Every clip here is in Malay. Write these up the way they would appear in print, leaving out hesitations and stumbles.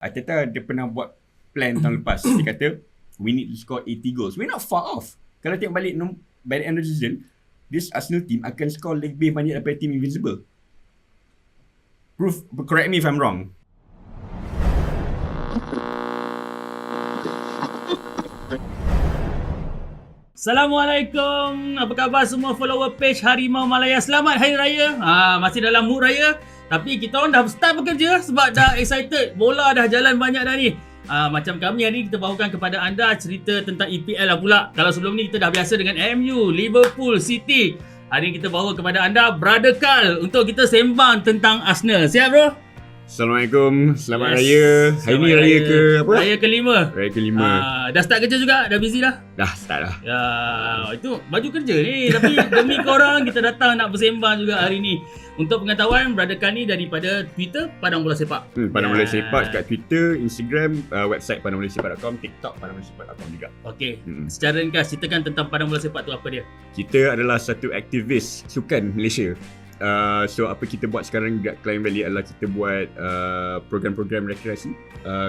Arteta dia pernah buat plan tahun lepas. Dia kata we need to score 80 goals. We're not far off. Kalau tengok balik by the end of the season, this Arsenal team akan score lebih banyak daripada team Invincible. Correct me if I'm wrong. Assalamualaikum. Apa khabar semua follower page Harimau Malaya? Selamat Hari Raya. Masih dalam mood raya, tapi kita orang dah start bekerja sebab dah excited. Bola dah jalan banyak dah ni. Macam kami hari ni kita bawakan kepada anda cerita tentang EPL lah pula. Kalau sebelum ni kita dah biasa dengan MU, Liverpool, City. Hari ni kita bawa kepada anda Brother Khal untuk kita sembang tentang Arsenal. Siap bro? Assalamualaikum. Selamat Raya. Hari ni Raya ke apa? Raya kelima. Raya kelima. Dah start kerja juga? Dah busy dah? Dah start dah. Ya, itu baju kerja ni. Tapi demi korang kita datang nak bersembang juga hari ni. Untuk pengetahuan, Brother Khal ni daripada Twitter Padang Bola Sepak. Padang Bola Sepak kat Twitter, Instagram, website padangbolahsepak.com, TikTok padangbolahsepak.com juga. Okey. Secara ringkas ceritakan tentang Padang Bola Sepak tu apa dia? Kita adalah satu aktivis sukan Malaysia. So apa kita buat sekarang dekat Klang Valley adalah kita buat program-program rekreasi,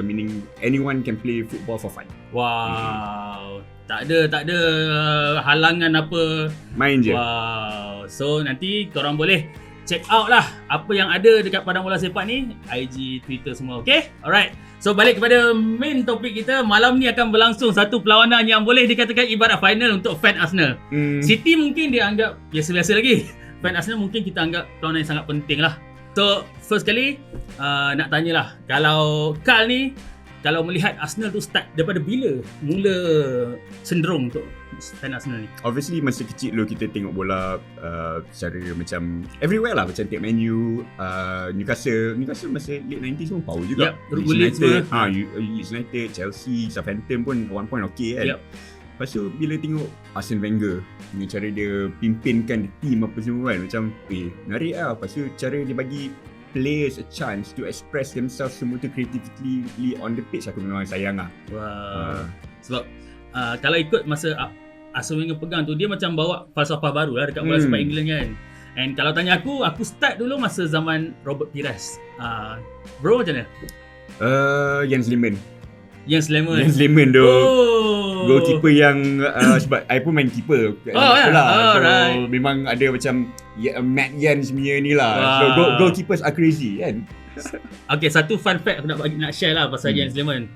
meaning anyone can play football for fun. Wow. Tak ada halangan apa. Main je. Wow. So nanti korang boleh check out lah apa yang ada dekat Padang Bola Sepak ni, IG, Twitter semua. Okay? Alright. So balik kepada main topik kita. Malam ni akan berlangsung satu perlawanan yang boleh dikatakan ibarat final untuk fan Arsenal. City mungkin dia anggap biasa-biasa lagi. Fan Arsenal mungkin kita anggap perlawanan yang sangat penting lah. So first kali nak tanyalah, kalau Khal ni, kalau melihat Arsenal tu start daripada bila mula cenderung untuk fan Arsenal ni? Obviously masa kecil dulu kita tengok bola secara macam everywhere lah. Macam tengok Man U, Newcastle masa late 90s pun power juga. Leeds United, Chelsea, Southampton pun one point okay kan. Lepas tu bila tengok Arsene Wenger, dengan cara dia pimpinkan team apa semua kan, macam menarik lah. Lepas tu cara dia bagi players a chance to express themselves semua tu creatively on the pitch, aku memang sayang lah. Sebab kalau ikut masa Arsene Wenger pegang tu, dia macam bawa falsafah baru lah dekat bola sepak England kan. And kalau tanya aku start dulu masa zaman Robert Pires. Bro macam mana? Jens Lehmann tu. Goalkeeper yang sebab I pun main keeper. So memang ada macam Matt Jans punya ni lah. So goalkeepers are crazy kan. Okay, satu fun fact aku nak share lah pasal Jens Lehmann.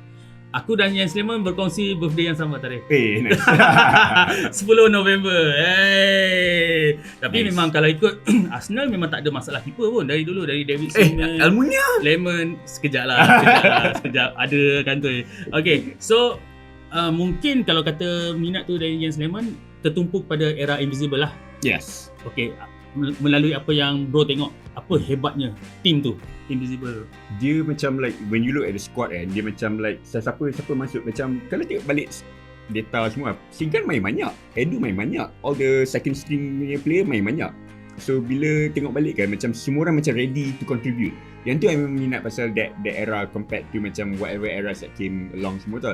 Aku dan Jens Lehmann berkongsi birthday yang sama tarikh. Nice. 10 November. Tapi nice. Memang kalau ikut Arsenal memang tak ada masalah keeper pun dari dulu, dari David Seaman, Almunia, Lehmann, sekejap lah. Ada kan tu. Okay, so mungkin kalau kata minat tu dari Jens Lehmann tertumpuk pada era Invincible lah. Yes. Okay, melalui apa yang bro tengok, apa hebatnya team tu, Invincible. Dia macam like when you look at the squad kan, dia macam like siapa masuk, macam kalau tengok balik data semua, Singkan main banyak, Edu main banyak, all the second string punya player main banyak. So bila tengok balik kan, macam semua orang macam ready to contribute. Yang tu yang memang minat pasal that era compared to macam whatever eras that came along semua tu.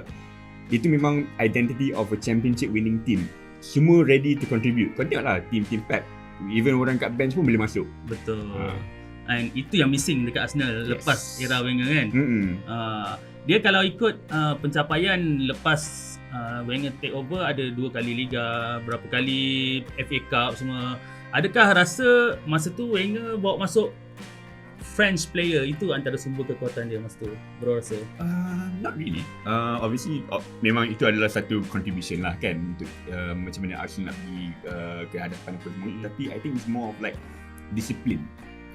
Itu memang identity of a championship winning team. Semua ready to contribute. Kau tengok lah team Pep, even orang kat bench pun boleh masuk. Betul. And itu yang missing dekat Arsenal lepas era Wenger kan. Dia kalau ikut pencapaian lepas Wenger take over, ada 2 kali Liga, berapa kali FA Cup semua. Adakah rasa masa tu Wenger bawa masuk French player itu antara sumber kekuatan dia masa tu, bro rasa? Not really. Obviously memang itu adalah satu contribution lah kan, untuk macam mana Arsenal nak pergi ke hadapan apa semua. Tapi I think it's more of like discipline.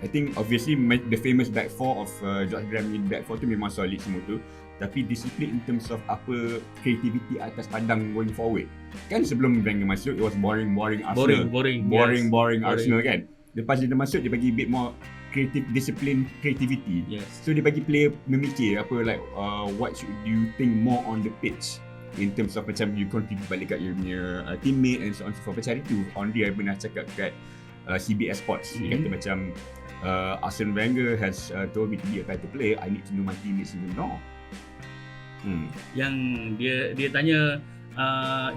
I think obviously the famous back four of George Graham in back four tu memang solid semua tu. Tapi disiplin in terms of apa creativity atas padang going forward. Kan sebelum Wenger masuk, it was boring Arsenal. Boring Arsenal kan. Lepas dia masuk, dia bagi a bit more creativity. Yes. So dia bagi player memikir apa like what should you think more on the pitch in terms of macam you contribute balik kat your teammate and so on so forth. Macam itu Andre pernah cakap kat CBS Sports. Dia kata macam Arsene Wenger has told me to be a better player, I need to know my teammates even more. Yang dia tanya,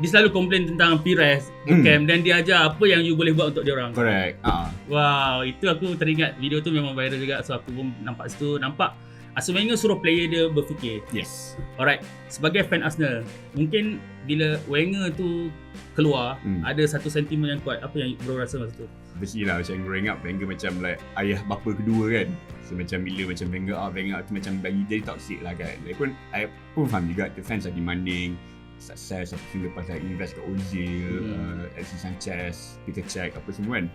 dia selalu komplain tentang Pires camp, dan dia ajar apa yang you boleh buat untuk dia orang. Correct. Wow, itu aku teringat video tu memang viral juga. So aku pun nampak situ, nampak Arsene Wenger suruh player dia berfikir. Yes. Alright, sebagai fan Arsenal, mungkin bila Wenger tu keluar, ada satu sentimen yang kuat. Apa yang bro rasa masa tu? Obviously lah, macam growing up Wenger macam like ayah bapa kedua kan. So macam bila macam Wenger out tu macam bagi jadi toxic lah kan. I pun faham juga the fans are demanding sukses apa semua, lepas like invest kat Ozil, Alexis Sanchez, Peter Cech apa semua kan.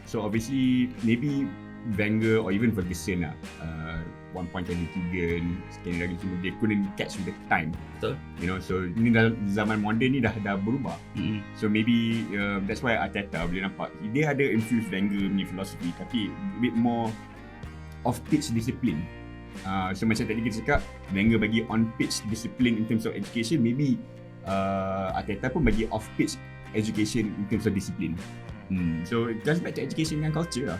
So obviously maybe Wenger or even Ferguson lah, one point Kenny Keegan, sekali lagi semua, they couldn't catch with the time. Betul. You know, so ni dalam zaman moden ni dah berubah. So maybe that's why Arteta boleh nampak dia ada infuse Wenger punya philosophy, tapi a bit more off pitch discipline. So macam tadi kita cakap, Wenger bagi on pitch discipline in terms of education, maybe Arteta pun bagi off pitch education in terms of discipline. So it goes back to education and culture lah.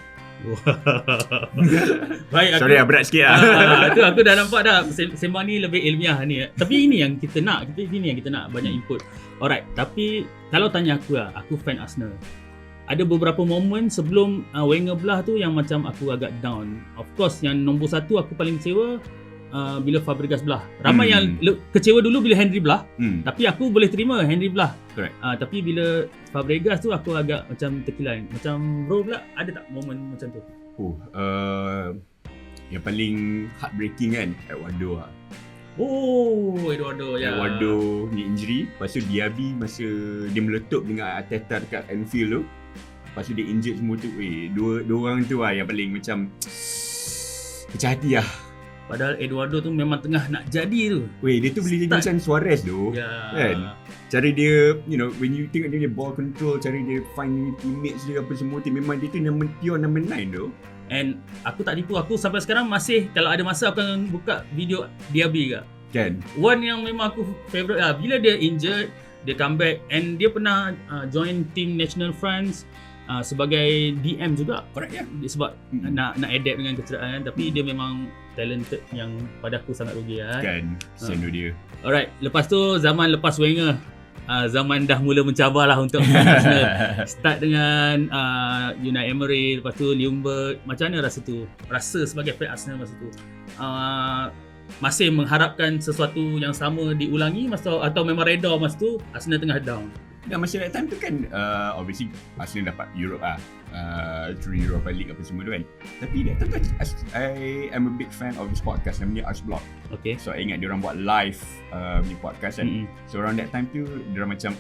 Baik, sorry lah, berat sikit lah. Tu aku dah nampak dah sembang ni lebih ilmiah ni. Tapi ini yang kita nak, banyak input. Alright, tapi kalau tanya aku lah, aku fan Arsenal. Ada beberapa momen sebelum Wenger belah tu yang macam aku agak down. Of course yang nombor satu aku paling kecewa bila Fabregas belah. Ramai yang kecewa dulu bila Henry belah. Tapi aku boleh terima Henry belah. Correct. Tapi bila Fabregas tu aku agak macam terkilan. Macam bro pula ada tak momen macam tu? Yang paling heartbreaking kan, Eduardo lah. Eduardo ya. Eduardo ni injury, lepas tu Diaby masa dia meletup dengan Arteta dekat Anfield tu. Lepas tu dia injured semua tu. Dua orang tu lah yang paling macam pecah hati lah. Padahal Eduardo tu memang tengah nak jadi tu. Dia tu boleh jadi macam Suarez tu. Kan? Cara dia, you know, when you tengok dia ball control, cara dia find teammates dia apa semua tu, memang dia tu pure number 9 tu. And aku tak tipu, aku sampai sekarang masih kalau ada masa aku akan buka video Diaby ke. Kan? One yang memang aku favourite lah, bila dia injured, dia comeback and dia pernah join team National France sebagai DM juga. Correct ya. Sebab nak adapt dengan kecederaan, tapi dia memang talented yang pada aku sangat rugi lah. Kan, sendo dia. Alright, lepas tu zaman lepas Wenger, zaman dah mula mencabar lah untuk Arsenal. Start dengan Unai Emery, lepas tu Ljungberg. Macam mana rasa tu? Rasa sebagai fan Arsenal masa tu? Masih mengharapkan sesuatu yang sama diulangi masa, atau memang reda masa tu Arsenal tengah down? Dan masa that time tu kan obviously Arsenal dapat Europe lah, through Europa League apa semua tu kan. Tapi that time tu I am a big fan of this podcast namanya Ars Block. Okay. So I ingat diorang buat live ni podcast kan. So around that time tu diorang macam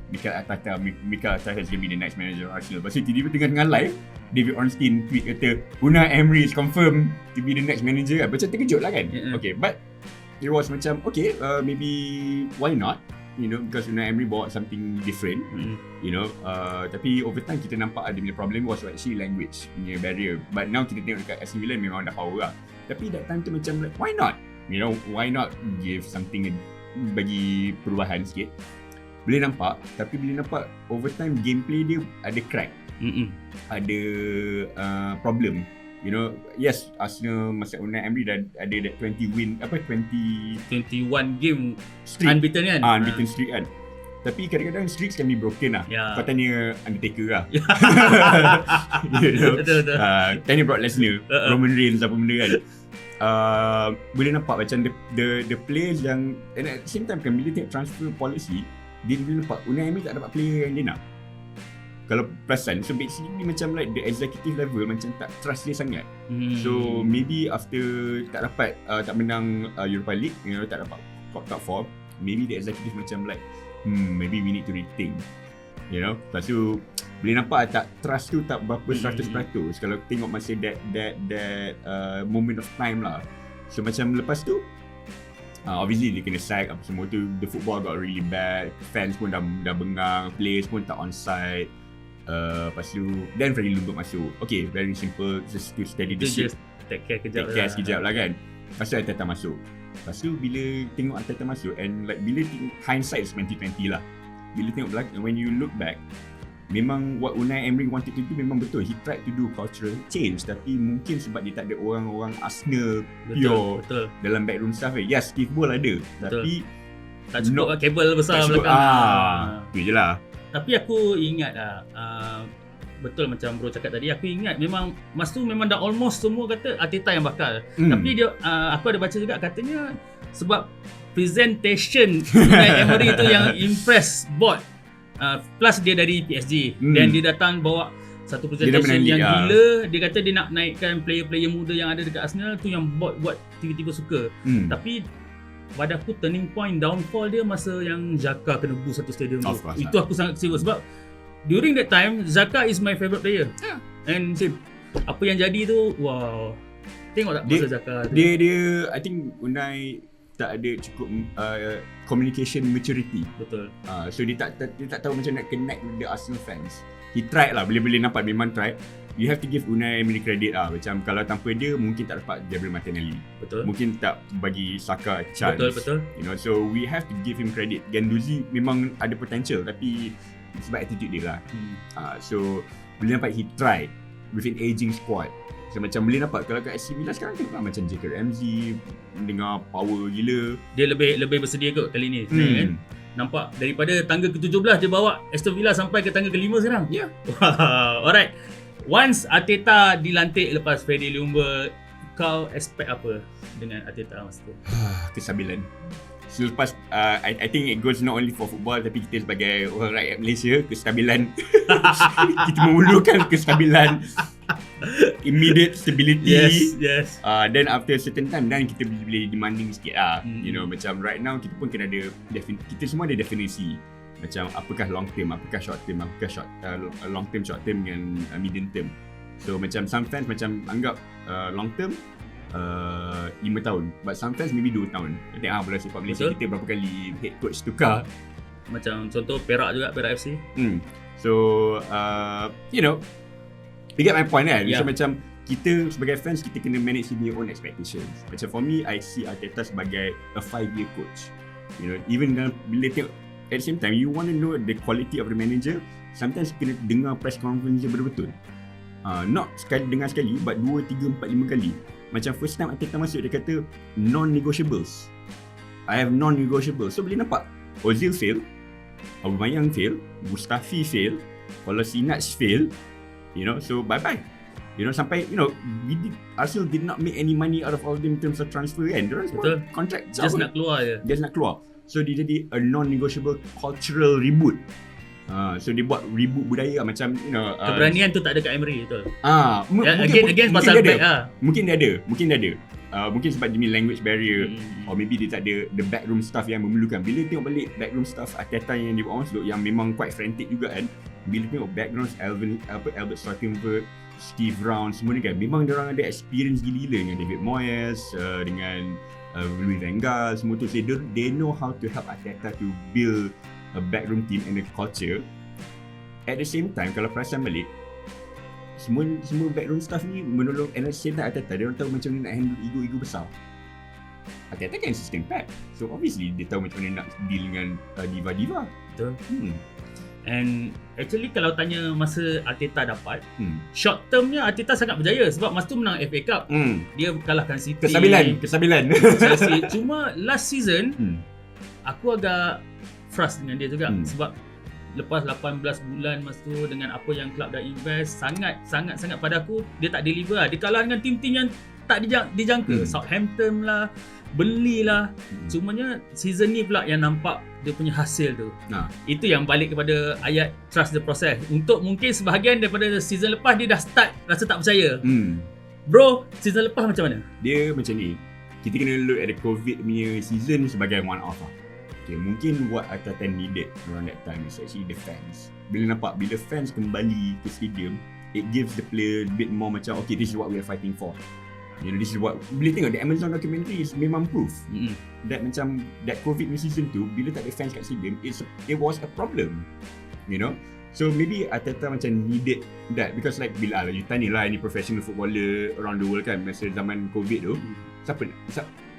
Mikel Arteta is going to be the next manager of Arsenal. Lepas tu tiba-tiba tengah live David Ornstein tweet kata Unai Emery is confirmed to be the next manager kan. Macam terkejut lah kan. Okay, but it was macam okay, maybe why not, you know, because Unai Emery bawa something different, you know. Tapi over time kita nampak ada punya problem was actually language punya barrier. But now kita tengok dekat AC Milan memang dah power lah. Tapi that time tu macam like, why not? You know, why not give something, bagi perubahan sikit. Boleh nampak, tapi boleh nampak over time gameplay dia ada crack. Ada problem. You know, yes, Arsenal masa Unai Emery dah ada that 21 game streak, unbeaten kan? Unbeaten streak kan. Tapi kadang-kadang streaks can be broken lah. Kau tanya Undertaker lah. You know? Betul. Tanya Brock Lesnar, Roman Reigns apa benda kan. Boleh nampak macam the players yang, and at the same time kan bila tengok transfer policy, dia boleh nampak Unai Emery tak dapat player yang dia nak. Kalau perasan, so basically macam like the executive level macam tak trust dia sangat. So maybe after tak dapat tak menang Europa League, you know, tak dapat top 4, maybe the executive macam like maybe we need to rethink, you know. Lepas tu boleh nampak tak trust tu tak berapa 100% kalau tengok masa that moment of time lah. So macam lepas tu obviously dia kena sack apa semua tu, the football got really bad, fans pun dah bengang, players pun tak on side. Lepas tu then Freddie Ljungberg masuk. Okay, very simple, just to steady the ship, take care sekejap lah kan. Lepas tu Arteta masuk. Lepas tu bila tengok Arteta masuk, and like bila hindsight is 2020 lah, bila tengok belakang, when you look back, memang what Unai Emery wanted to do memang betul. He tried to do cultural change, tapi mungkin sebab dia tak ada orang-orang Arsenal pure dalam backroom staff. Yes, Steve Ball ada, tapi tak cukup kabel besar belakang. Itu je lah. Tapi aku ingat betul macam bro cakap tadi, aku ingat memang masa tu memang dah almost semua kata Arteta yang bakal. Tapi dia aku ada baca juga katanya sebab presentation Unai Emery tu yang impress board, plus dia dari PSG dan dia datang bawa satu presentation yang gila. Dia kata dia nak naikkan player-player muda yang ada dekat Arsenal tu, yang buat tiba-tiba suka. Tapi pada aku turning point downfall dia masa yang Xhaka kena boost satu stadium tu. Itu aku sangat kecewa sebab during that time Xhaka is my favourite player. And apa yang jadi tu, wow. Tengok tak masa Xhaka tu. Dia I think Unai tak ada cukup communication maturity. Betul. So dia tak tahu macam nak connect with the Arsenal fans. He tried lah, boleh nampak memang tried. You have to give Unai Emery credit lah. Macam kalau tanpa dia mungkin tak dapat Gabriel Martinelli. Betul. Mungkin tak bagi Saka chance. Betul. You know, so we have to give him credit. Guendouzi memang ada potential tapi sebab attitude dia lah. So boleh nampak he tried with an aging squad. So macam boleh nampak kalau kat AC Milan sekarang tengok lah macam Jacob Ramsey dengar power gila. Dia lebih bersedia kot kali ni sebenarnya kan. Nampak daripada tangga ke-17 dia bawa Aston Villa sampai ke tangga ke-5 sekarang. Ya. Wow. Alright. Once Arteta dilantik lepas Freddie Ljungberg, kau expect apa dengan Arteta masa tu? Kestabilan. Selepas I think it goes not only for football tapi kita sebagai orang rakyat Malaysia, kestabilan. Kita memerlukan kestabilan, immediate stability. Yes. Then after a certain time dan kita boleh demanding sikit lah. You know, macam right now kita pun kena ada kita semua ada definisi. Macam apakah long term, apakah short term, apakah long term, short term dengan medium term. So macam some fans macam anggap long term 5 tahun, but some fans maybe 2 tahun. Tengok bola sepak Malaysia kita berapa kali head coach tukar. Macam contoh Perak juga, Perak FC. So you know, you get my point kan? Yeah. So macam kita sebagai fans kita kena manage your own expectations. Macam for me, I see Arteta sebagai a 5-year coach. You know, even bila tengok at the same time, you want to know the quality of the manager. Sometimes kena dengar press conference dia betul-betul. Not dengar sekali, but 2, 3, 4, 5 kali. Macam first time Arteta masuk, dia kata non-negotiables. I have non-negotiables. So boleh nampak Ozil fail, Aubameyang fail, Mustafi fail, Kolasinac fail. You know, so bye-bye. You know, sampai, you know, Arsenal did not make any money out of all them in terms of transfer kan. Diorang semua contract just nak keluar je. Just nak keluar. So dia jadi a non-negotiable cultural reboot. So dia buat reboot budaya lah. Macam you know, keberanian tu tak ada kat Emery betul. Mungkin pasal dia back ada. Mungkin dia ada. Mungkin sebab dia language barrier, or maybe dia tak ada the backroom staff yang memerlukan. Bila tengok balik backroom staff Arteta yang dia buat masuk, yang memang quite frantic juga kan. Bila tengok background Albert Strattenberg, Steve Brown semua ni kan, memang dia orang ada experience gila-gila dengan David Moyes, dengan Louis Van Gaal semua tu. So they know how to help Arteta to build a backroom team and a culture. At the same time, kalau perasan balik, semua backroom staff ni menolong, and at the same time Arteta, dia orang tahu macam mana nak handle ego-ego besar. Arteta kan system pack, so obviously dia tahu macam mana nak deal dengan diva-diva. Betul. And actually kalau tanya masa Arteta dapat, short termnya Arteta sangat berjaya sebab masa tu menang FA Cup. Dia kalahkan City. Kestabilan. Chelsea. Cuma last season aku agak frust dengan dia juga sebab lepas 18 bulan masa tu dengan apa yang club dah invest, sangat pada aku dia tak deliver lah. Dia kalah dengan tim-tim yang tak dijangka. Southampton lah, Burnley lah. Cumanya season ni pula yang nampak dia punya hasil tu. Itu yang balik kepada ayat trust the process. Untuk mungkin sebahagian daripada season lepas dia dah start rasa tak percaya. Bro, season lepas macam mana? Dia macam ni. Kita kena look at the COVID punya season sebagai one off lah. Okay, mungkin what Arteta needed around that time is actually the fans. Bila fans kembali ke stadium, it gives the player a bit more macam, okay, this is what we are fighting for. You know, this is what, bila tengok the Amazon documentary is memang proof that macam that COVID season tu, bila tak ada fans kat stadium, it was a problem. You know, so maybe Arteta macam needed that, because like bila you tanya lah any professional footballer around the world kan, masa zaman COVID tu,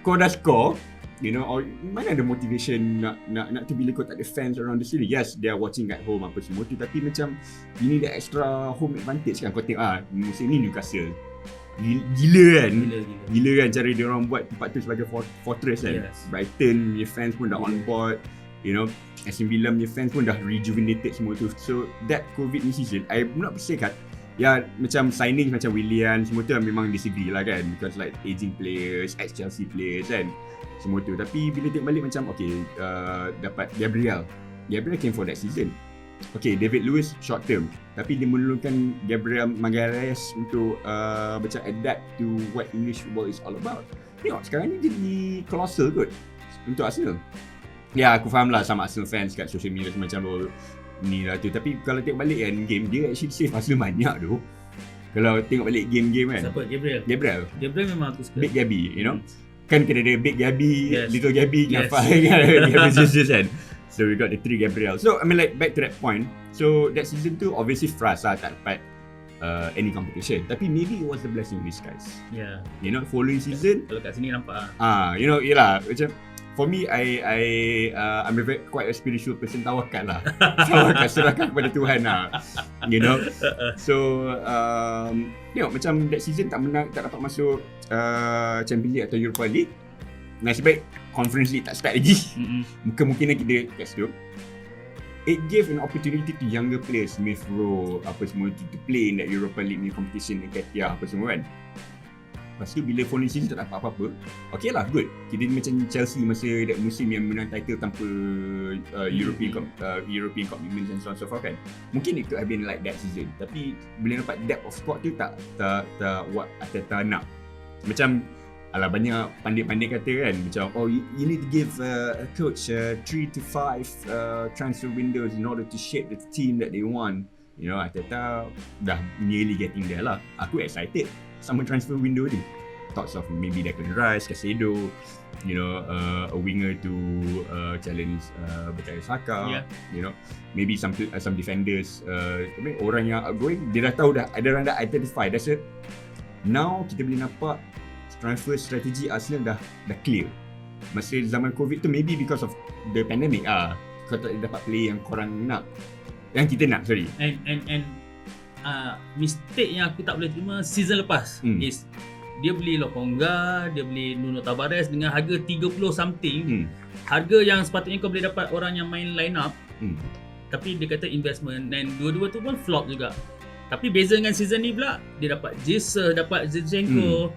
kau dah score, you know, or mana ada motivation nak tu bila kau tak ada fans around the city. Yes, they are watching at home apa semua tu, tapi macam ini the extra home advantage kan. Kau tengok musim ni Newcastle gila kan cara dia orang buat tempat tu sebagai fortress kan. Brighton punya fans pun dah on board. You know, Aston Villa punya fans pun dah rejuvenated semua tu. So that COVID ni season, I'm not say kat macam signing macam Willian semua tu memang disagree lah kan, because like aging players, ex-Chelsea players kan, semua tu. Tapi bila tengok balik macam dapat Gabriel came for that season. David Luiz short term, tapi dia menurunkan Gabriel Magalhaes untuk macam adapt to what English football is all about. Tengok sekarang ni jadi colossal kot untuk Arsenal. Ya, aku faham lah sama Arsenal fans kat social media macam ni lah tu, tapi kalau tengok balik kan game dia actually save Arsenal banyak tu. Kalau tengok balik game-game kan. Siapa? Gabriel memang aku suka. Big Gabby, you know. Kan kena ada Big Gabby, Yes. Little Gabby, Yes. Gabby Jesus kan. So we got the 3 Gabriel. So I mean like back to that point. So that season tu obviously Fras lah tak dapat any competition. Tapi maybe it was a blessing in disguise. Yeah. You know, following season. Kalau kat sini nampak You know, yelah macam for me I'm quite a spiritual person, tawakal lah. Tawakal, serahkan kepada Tuhan lah. You know. So tengok macam that season tak dapat masuk Champions League atau Europa League. Nasib baik Conference League tak start lagi. Kemungkinan kita kat situ. It gave an opportunity to younger players, Smith Rowe, apa semua to play in that Europa League ni competition dengan Katia apa semua kan. Lepas tu bila following season tak dapat apa-apa, okay lah, good. Kita macam Chelsea masa that musim yang menang title tanpa European commitments and so on so forth kan. Mungkin it could have been like that season. Tapi bila dapat depth of squad tu tak what Arteta nak. Macam banyak pandai-pandai kata kan macam you need to give a coach 3 to 5 transfer windows in order to shape the team that they want. You know, Arteta dah nearly getting there lah. Aku excited sama transfer window ni. Thoughts of maybe Declan Rice, Caicedo, you know, a winger to challenge Bukayo Saka. You know, maybe some defenders. Orang yang outgoing dia dah tahu dah, ada orang dah identify. That's it. Now kita boleh nampak transfer strategi Arsenal dah clear. Masa zaman COVID tu maybe because of the pandemic kau tak dapat player yang korang nak, yang kita nak, sorry. And mistake yang aku tak boleh terima season lepas is dia beli Lokonga, dia beli Nuno Tavares dengan harga 30 something. Harga yang sepatutnya kau boleh dapat orang yang main line up. Tapi dia kata investment, dan dua-dua tu pun flop juga. Tapi beza dengan season ni pula, dia dapat Jesus, dapat Zinchenko.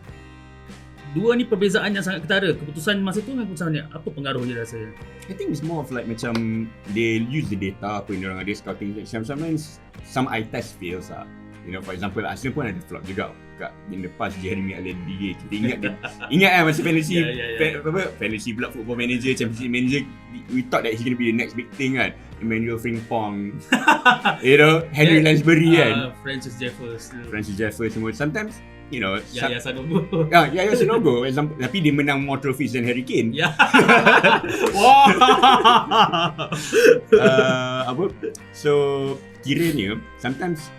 Dua ni perbezaan yang sangat ketara. Keputusan masa tu dengan keputusan ni, apa pengaruh dia rasa? I think it's more of like macam they use the data apa yang orang ada scouting. Sometimes some eye test fails lah. You know, for example Arsenal pun ada flop juga kat in the past Jeremy Allen-Ligue. Kita ingat kan masa fantasy fantasy pula football manager, championship manager, we thought that he's going to be the next big thing kan. Emmanuel Frimpong, you know, Henry Lansbury kan, Francis Jeffers semua. Sometimes you know, Yaya Sanogo. Yaya Sanogo example, tapi dia menang more trophies than Harry Kane. So kiranya sometimes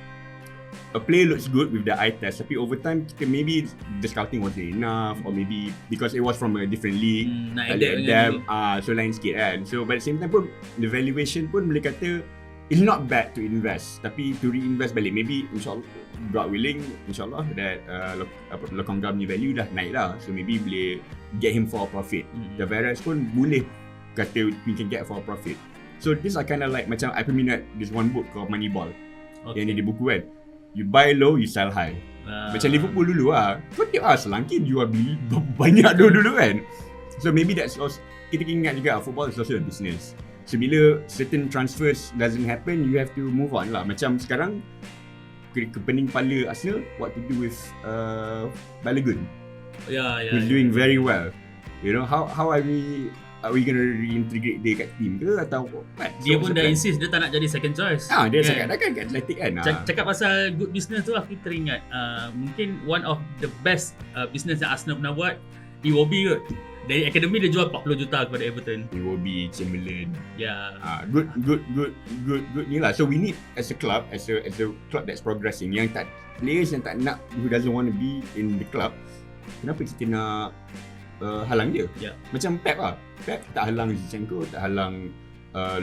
a player looks good with the eye test, tapi over time kita maybe the scouting wasn't enough, or maybe because it was from a different league, so lain sikit kan. So but at the same time pun the valuation pun boleh kata it's not bad to invest, tapi to reinvest balik maybe insyaAllah, God willing, insyaAllah that Lokonga punya value dah naik lah, so maybe boleh get him for a profit. Tavares pun boleh kata we can get for a profit. So this are kind of like macam I peminat this one book called Moneyball, yang ni di buku kan, you buy low, you sell high. Macam Liverpool dulu kau tengok selangkit jual beli banyak dulu kan. So maybe that's also, kita ingat juga football is also a business. So bila certain transfers doesn't happen, you have to move on lah. Macam sekarang kepening kepala Arsenal, what to do with Balogun, who's doing very well. You know, how are we going to reintegrate dia kat team ke atau what? Dia pun dah insist dia tak nak jadi second choice. Dia cakap dah kan kat Athletic kan. Cakap pasal good business tu, aku teringat mungkin one of the best business yang Arsenal pernah buat, Iwobi kot. Dari akademi dia jual 40 juta kepada Everton. Iwobi, Chamberlain. Good ni lah. So we need as a club, as a club that's progressing, yang tak players yang tak nak, who doesn't want to be in the club, kenapa kita nak halang dia? Macam Pep lah. Pep tak halang Zinchenko, tak halang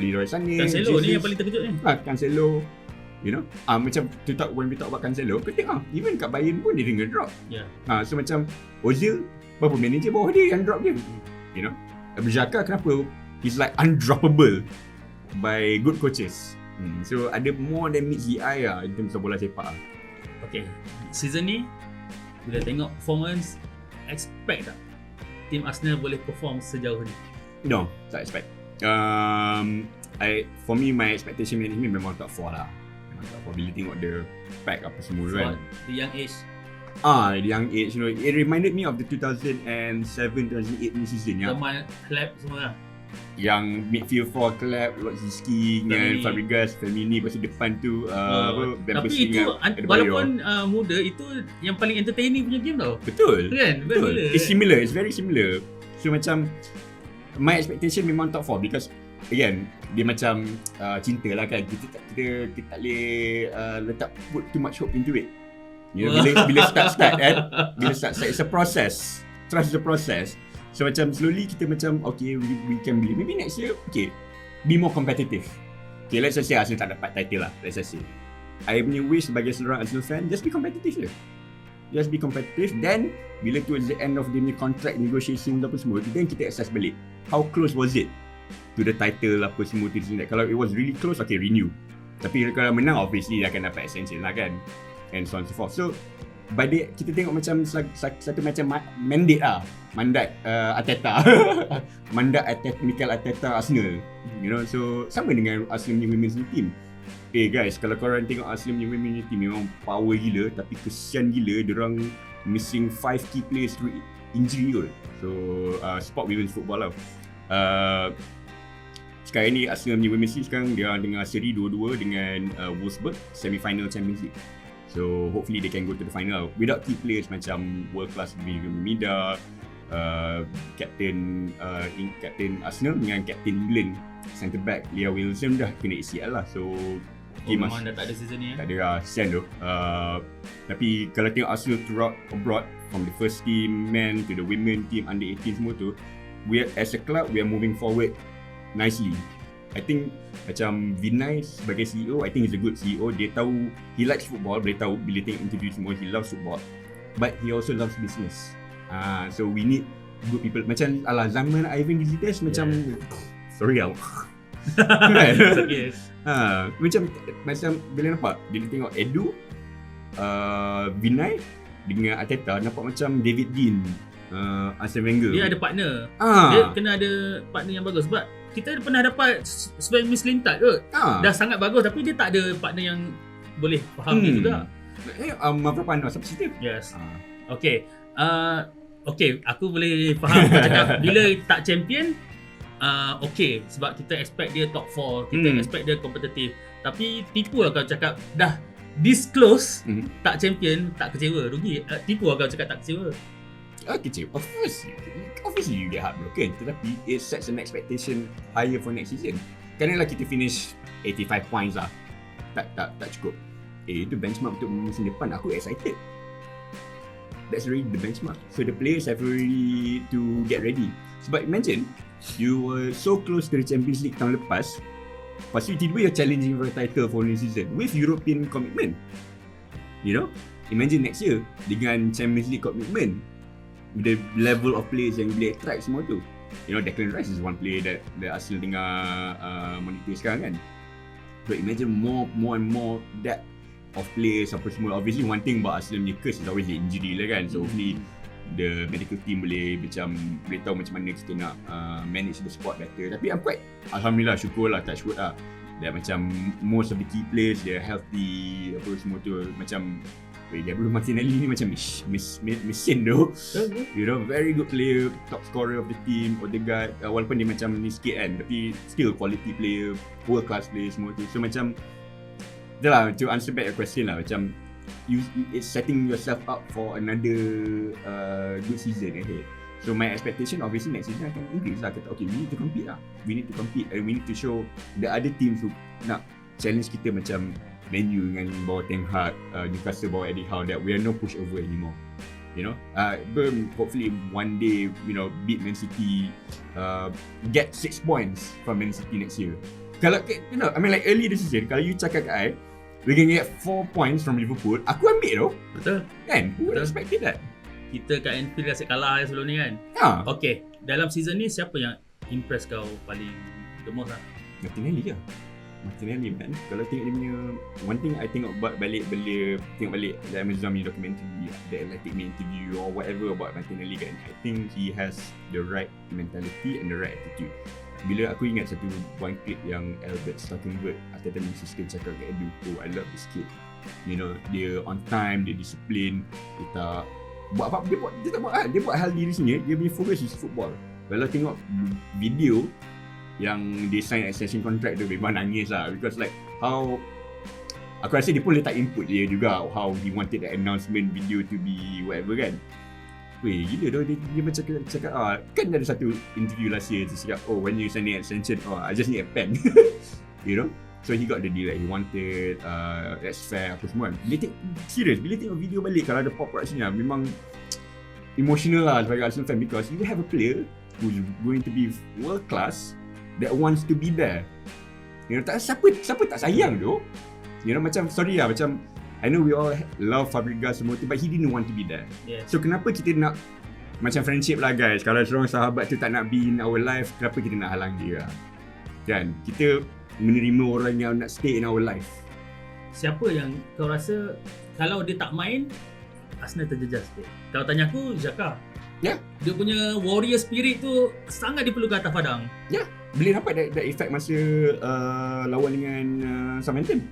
Leroy Sané. Cancelo ni yang paling terkejut ni. Cancelo. You know, macam when we talk about Cancelo, kita tengok even kat Bayern pun dia dengar drop. So macam Ozil, berapa manager bawah dia yang drop dia. You know, Xhaka kenapa he's like undroppable by good coaches. So ada more than meets the eye in terms of bola sepak. Okay, season ni bila tengok performance, expect tak tim Arsenal boleh perform sejauh ni? No, tak expect. For me, my expectation management memang top 4 lah. Memang top 4 bila tengok the pack apa semua kan. The young age. The young age, you know, it reminded me of the 2007-2008 season yang Zaman clap semua lah. Yang midfield 4 clap, Lotzinski dengan Fabregas, Femini, lepas tu depan tu tapi itu walaupun muda, itu yang paling entertaining punya game tau. Betul. Kan? Betul. It's similar, it's very similar. So macam my expectation memang top 4 because again dia macam cinta lah kan, kita tak boleh put too much hope into it. You know, bila start kan, bila start it's a process. Trust the process. So macam slowly kita macam okay, we can believe maybe next year okay, be more competitive. Okay, let's just say Arsenal tak dapat title lah, let's just say I punya wish sebagai seorang Arsenal fan, just be competitive je. Just be competitive. Then bila towards the end of the contract negotiation apa semua, then kita assess balik how close was it to the title apa semua tu. Kalau it was really close, okay, renew. Tapi kalau menang obviously dia akan dapat extension lah kan, and so on so forth. So by kita tengok macam satu macam mandat Arteta mandat Mikel Arteta Arsenal, you know. So sama dengan Arsenal punya women's team. Guys, kalau korang tengok Arsenal punya women's team memang power gila, tapi kesian gila diorang missing 5 key players through injury kot. So sport women's football lah. Sekarang ni Arsenal punya women's team sekarang dia tengah seri 2-2 dengan Wolfsburg, semi-final Champions League. So hopefully they can go to the final without key players macam world class Mida, captain Arsenal dengan captain England centre back Leah Wilson dah kena ACL lah. So memang dah tak ada season ni tak ada lah, kesian tu. Tapi kalau tengok Arsenal throughout abroad, from the first team men to the women team under 18 semua tu, we as a club we are moving forward nicely. I think macam Vinay sebagai CEO, I think he's a good CEO. Dia tahu, he likes football, boleh tahu bila tengok interview semua, he loves football, but he also loves business. So we need good people. Macam ala zaman Ivan Gizidez macam sorry tau. okay. Macam bila nampak bila tengok Edu, Vinay dengan Arteta, nampak macam David Dean, Arsene Wenger. Dia ada partner. Dia kena ada partner yang bagus. Sebab kita pernah dapat Sven Mislintat kot. Dah sangat bagus tapi dia tak ada partner yang boleh faham dia juga. Apa pandang siapa cerita? Yes. Okay. Okay, aku boleh faham kau cakap bila tak champion, okay, sebab kita expect dia top 4, kita expect dia kompetitif. Tapi tipu lah kau cakap dah this close, tak champion, tak kecewa, rugi. Tipu lah kau cakap tak kecewa. Kecewa, of course. Obviously you get heartbroken, tetapi it sets an expectation higher for next season. Kanalah kita finish 85 points lah, tak cukup. Itu benchmark untuk musim depan. Aku excited. That's already the benchmark. So the players have already to get ready. Sebab imagine you were so close to the Champions League tahun lepas, lepas tu tiba-tiba you're challenging for a title for next season with European commitment. You know, imagine next year dengan Champions League commitment, the level of players yang boleh attract semua tu. You know, Declan Rice is one player that Arsenal tengah monitor sekarang kan. But imagine more and more depth of players apa semua. Obviously one thing about Arsenal punya curse is always the injury lah kan. So hopefully the medical team boleh tahu macam mana kita nak manage the squad better. Tapi I'm quite alhamdulillah, syukur lah, touch wood lah, that macam most of the key players they're healthy apa semua tu. Macam Gabriel Martinelli ni macam mesin tu. You know, very good player, top scorer of the team. Odegaard, walaupun dia macam ni sikit kan, tapi still quality player, world class player semua tu. So macam itulah, to answer back your question lah, macam it's setting yourself up for another good season ahead. So my expectation obviously next season akan increase lah. Kata okay, we need to compete lah. We need to compete and we need to show the other teams who nak challenge kita macam Man U dengan bawa Ten Hag, Newcastle bawa Eddie Howe, that we are no pushover anymore. You know, hopefully one day, you know, beat Man City, get 6 points from Man City next year. Kalau, you know, I mean like early this season, kalau you cakap kat I, we can get 4 points from Liverpool, aku ambil tau. Betul. Kan? Who would have expected that? Kita kat Anfield asyik kalah sebelum ni kan. Okay, dalam season ni siapa yang impress kau paling the most lah? Martinelli lah. Martinelli man. Kalau tengok dia punya, one thing I tengok balik tengok balik the Amazon punya documentary, the Athletic interview or whatever about Martinelli kan, I think he has the right mentality and the right attitude. Bila aku ingat satu one clip yang Albert Stockenberg Arteta punya assistant cakap kat Edu, oh I love this kid, you know, dia on time, dia disiplin, dia tak buat apa, dia buat hal diri sendiri, dia punya fokus is football. Kalau tengok video yang dia sign extension contract tu, memang nangis lah, because like how aku rasa dia pun letak input dia juga, how he wanted the announcement video to be whatever kan. Weh gila tu, dia macam cakap kan ada satu interview last year dia cakap, oh when you sign the extension, I just need a pen. You know, so he got the deal that he wanted, that's fair apa semua. Bila tengok video balik, kalau ada pop production lah, memang emotional lah sebagai Arsenal fan, because you have a player who's going to be world class that wants to be there. You know, siapa tak sayang tu? You know, macam sorry lah, macam I know we all love Fabregas semua tu, but he didn't want to be there. Yeah. So kenapa kita nak, macam friendship lah guys, kalau seorang sahabat tu tak nak be in our life, kenapa kita nak halang dia lah? Kan? Kita menerima orang yang nak stay in our life. Siapa yang kau rasa kalau dia tak main, Arsenal terjejas sikit? Kalau tanya aku, Juga. Ya. Dia punya warrior spirit tu sangat diperlukan atas padang. Ya. Boleh nampak that effect masa lawan dengan Southampton.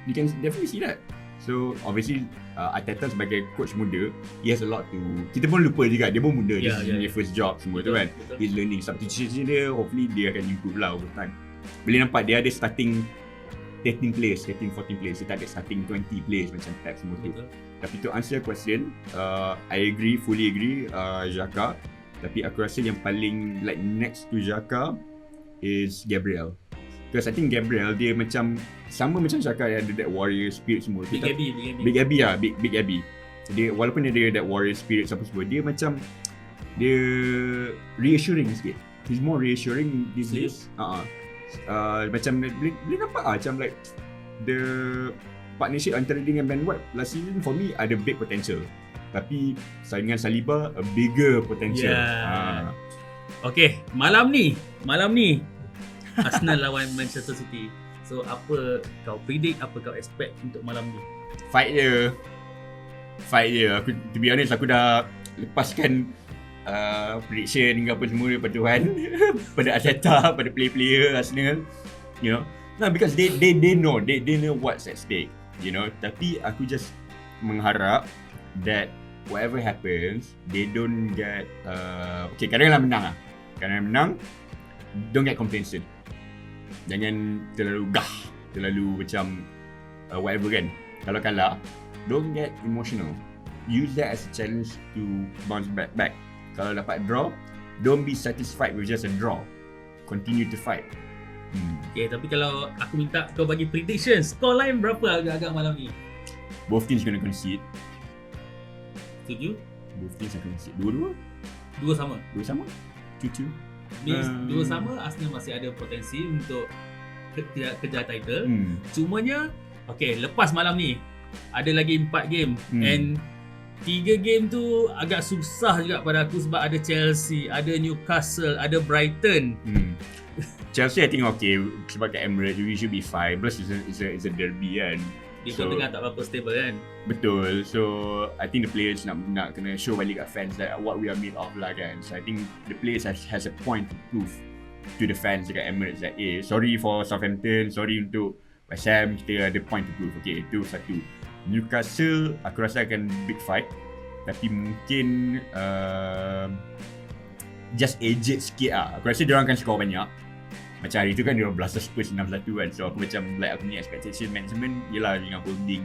You can definitely see that. So obviously Arteta sebagai coach muda, he has a lot to, kita pun lupa juga dia pun muda, this is his first job semua tu kan. He's learning substitution dia, hopefully dia akan improve lah over time. Boleh nampak dia ada starting 13 players, 14 players, dia tak ada starting 20 players macam Pep semua tu. Tapi to answer your question, I fully agree, Xhaka. Tapi aku rasa yang paling like next to Xhaka is Gabriel. Because I think Gabriel dia macam sama macam Xhaka, dia ada that warrior spirit semua. Big Abby. Big Abby. Dia walaupun dia ada that warrior spirit apa semua, dia macam dia reassuring sikit. He's more reassuring these days. Macam boleh nampak macam like the partnership antara dia dengan Ben White last season for me ada big potential. Tapi saingan Saliba a bigger potential. Okay, malam ni Arsenal lawan Manchester City. So apa kau predict, apa kau expect untuk malam ni? Fight je. Aku, to be honest, aku dah lepaskan prediction hingga apa semua daripada Tuhan. Pada Arteta, pada player-player Arsenal, you know. No, because they know what's at stake, you know. Tapi aku just mengharap that whatever happens, they don't get okay, kadang-kadang menang, don't get complacent. Jangan terlalu macam whatever kan. Kalau kalah, don't get emotional. Use that as a challenge to bounce back. Kalau dapat draw, don't be satisfied with just a draw. Continue to fight. Okay, tapi kalau aku minta kau bagi prediction, scoreline berapa agak-agak malam ni? Both teams gonna concede. Setuju? Both teams akan concede. Dua sama. 2-2. Dua sama, Arsenal masih ada potensi untuk kejar title. Cumanya, okay, lepas malam ni ada lagi 4 game and 3 game tu agak susah juga pada aku sebab ada Chelsea, ada Newcastle, ada Brighton. Chelsea I think okay sebab kat Emirates we should be fine. Plus it's a derby kan. Dia pun tengah tak apa stable kan. Betul. So I think the players nak kena show balik kat fans that what we are made of lah kan. So I think the players has a point to prove to the fans dekat Emirates that sorry for Southampton, sorry untuk West Ham, kita ada point to prove. Okay, itu satu. Newcastle aku rasa akan big fight, tapi mungkin just aged sikit lah. Aku rasa diorang akan score banyak. Macam hari tu kan diorang blaster Spurs 6-1 kan. So aku macam like aku punya expectation management ialah dengan holding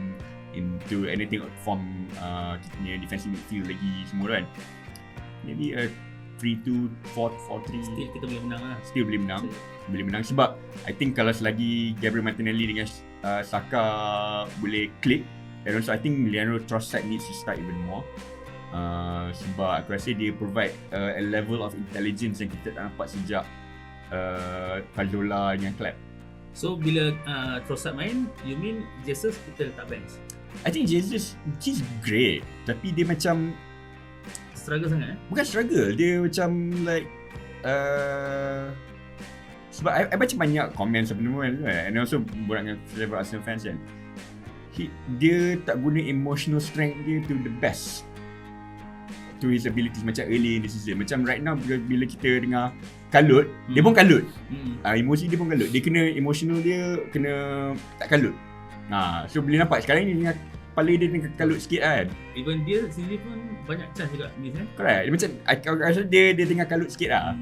into anything from kita punya defensive midfield lagi semua kan. Maybe a 3-2, 4-3. Still kita boleh menang lah. Still boleh menang sebab I think kalau selagi Gabriel Martinelli dengan Saka boleh click, and also I think Leandro Trossard needs to start even more. Sebab aku rasa dia provide a level of intelligence yang kita tak nampak sejak Cazorla dengan Clap. So bila Trossard main, you mean Jesus kita letak bench? I think Jesus, he's great, tapi dia macam struggle sangat bukan struggle, dia macam like sebab I baca banyak komen semua kan, and also buat dengan several Arsenal fans kan, dia tak guna emotional strength dia to the best, to his abilities macam early in the season. Macam right now bila kita dengar kalut, dia pun kalut. Emosi dia pun kalut. Dia kena emotional dia kena tak kalut. So boleh nampak sekarang ni dengan kepala dia tengah kalut sikit kan. Even dia sendiri pun banyak chance juga miss kan. Correct. Dia macam I rasa dia tengah kalut sikit lah.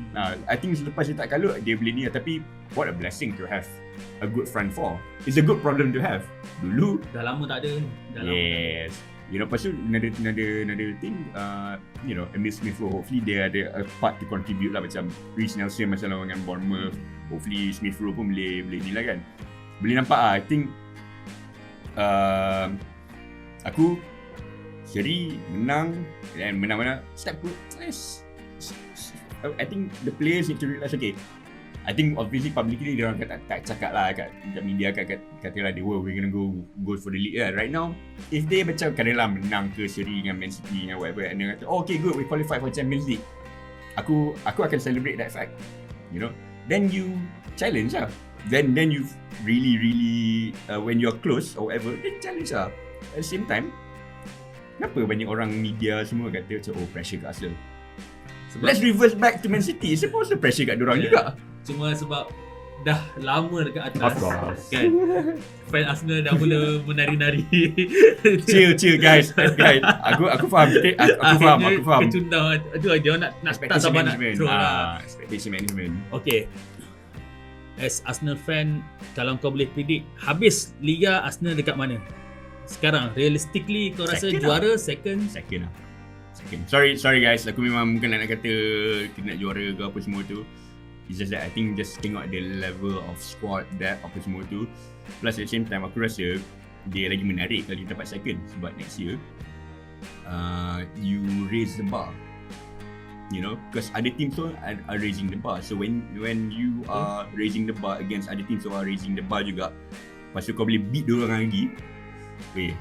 I think selepas dia tak kalut dia boleh ni lah. Tapi what a blessing to have a good front four. It's a good problem to have. Dulu dah lama tak ada. Yes. You know, lepas tu another thing, you know, Emil Smith Rowe, hopefully dia ada a part to contribute lah, macam Reece Nelson masa lawan dengan Bournemouth. Hopefully Smith Rowe pun boleh ni lah kan. Boleh nampak lah, I think aku seri menang dan menang-menang step good. Yes. I think the players need to realize, okay, I think obviously publicly dia orang tak cakap lah kat media katalah dia we're gonna go for the league lah. Right now, if they macam katalah menang ke seri dengan Man City dengan whatever, and dia kata, oh, okay good, we qualified for Champions League, aku akan celebrate that fact, you know. Then you challenge lah. Then you really when you're close or whatever, then challenge lah. At the same time, kenapa banyak orang media semua kata macam, oh, pressure kat Arsenal? Let's reverse back to Man City. Suppose pressure kat diorang juga. Cuma sebab dah lama dekat atas, of course, kan, fan Arsenal dah mula menari-nari. Chill guys. Aku faham. Aku faham. Kecundang. Aduh, dia nak tak sabar nak throw lah. Expectation management. Okay, as Arsenal fan, kalau kau boleh predict habis Liga Arsenal dekat mana sekarang? Realistically kau rasa second juara? lah. Second. Sorry guys, aku memang bukan nak kata kita nak juara ke apa semua tu. It's just that I think just tengok the level of squad depth apa semua tu. Plus at the same time aku rasa dia lagi menarik kalau kita dapat second. Sebab next year you raise the bar, you know, because other teams are raising the bar. So when you are raising the bar against other teams who are raising the bar juga, lepas tu kau boleh beat diorang lagi,